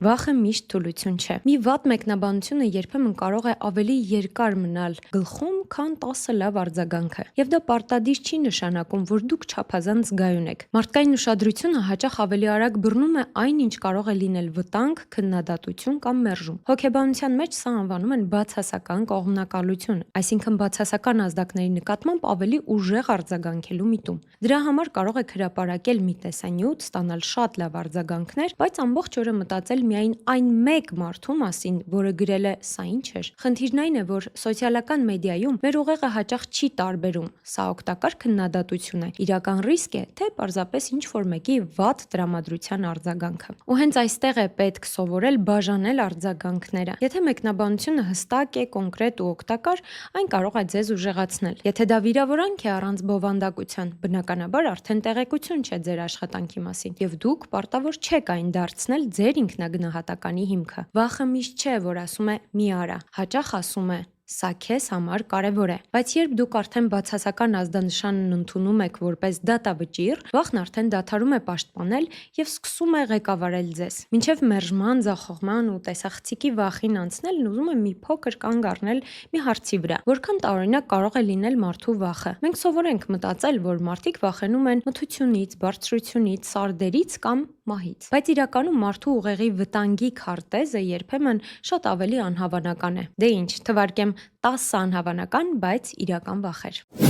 Վախը միշտ թուլություն չէ։ Մի վատ մեկնաբանությունը երբեմն կարող է ավելի երկար մնալ գլխում, քան 10 լավ արձագանքը։ Եվ դա պարտադիր չի նշանակում, որ դուք չափազանց զգայուն եք։ Մարդկային ուշադրությունը հաճախ ավելի արագ բռնում է այն, ինչ կարող է լինել վտանգ, քննադատություն կամ մերժում։ Հոգեբանության մեջ սա անվանում են բացասական կողմնակալություն, այսինքն բացասական ազդակների նկատմամբ ավելի ուժեղ արձագանքելու միտում։ Դրա համար կարող եք հրապարակել մի տեսանյութ, ստանալ շատ լավ արձագանքներ, բայց ամբողջ օրը մտածել միայն այն մեկ մարդու մասին, որը գրել է «Սա ինչ էր»։ Խնդիրն այն է, որ սոցիալական մեդիայում մեր ուղեղը հաճախ չի տարբերում՝ սա օգտակար քննադատություն է, իրական ռիսկ է, թե պարզապես ինչ-որ մեկի վատ տրամադրության արձագանքը։ Ու հենց այստեղ է պետք սովորել բաժանել արձագանքները։ Եթե մեկնաբանությունը հստակ է, կոնկրետ ու օգտակար, այն կարող է ձեզ ուժեղացնել։ Եթե դա վիրավորանք է առանց բովանդակության, բնականաբար արդեն տեղեկություն չէ ձեր աշխատանքի մասին, եւ դուք պարտավոր չեք այն դարձնել ձեր ինքնագնահատականի հիմքը։ Վախը միշտ չէ, որ ասում է՝ մի արա, հաճախ ասում է՝ սա քեզ համար կարևոր է։ Բայց երբ դուք արդեն բացասական ազդանշանն ընդունում եք որպես դատավճիռ, վախն արդեն դադարում է պաշտպանել եւ սկսում է ղեկավարել ձեզ։ Մինչեւ մերժման, ձախողման ու տեսախցիկի վախին անցնելն ուզում եմ մի փոքր կանգ առնել մի հարցի վրա. որքան տարօրինակ կարող է լինել մարդու վախը։ Մենք սովորենք մտածել, որ մարդիկ վախենում են մթությունից, բարձրությունից, սարդերից կամ մահից։ Բայց իրականում մարդու ուղեղի վտանգի քարտեզը երբեմն շատ ավելի անհավանական է։ Դե ինչ, թվարկեմ 10 անհավանական, բայց իրական վախեր։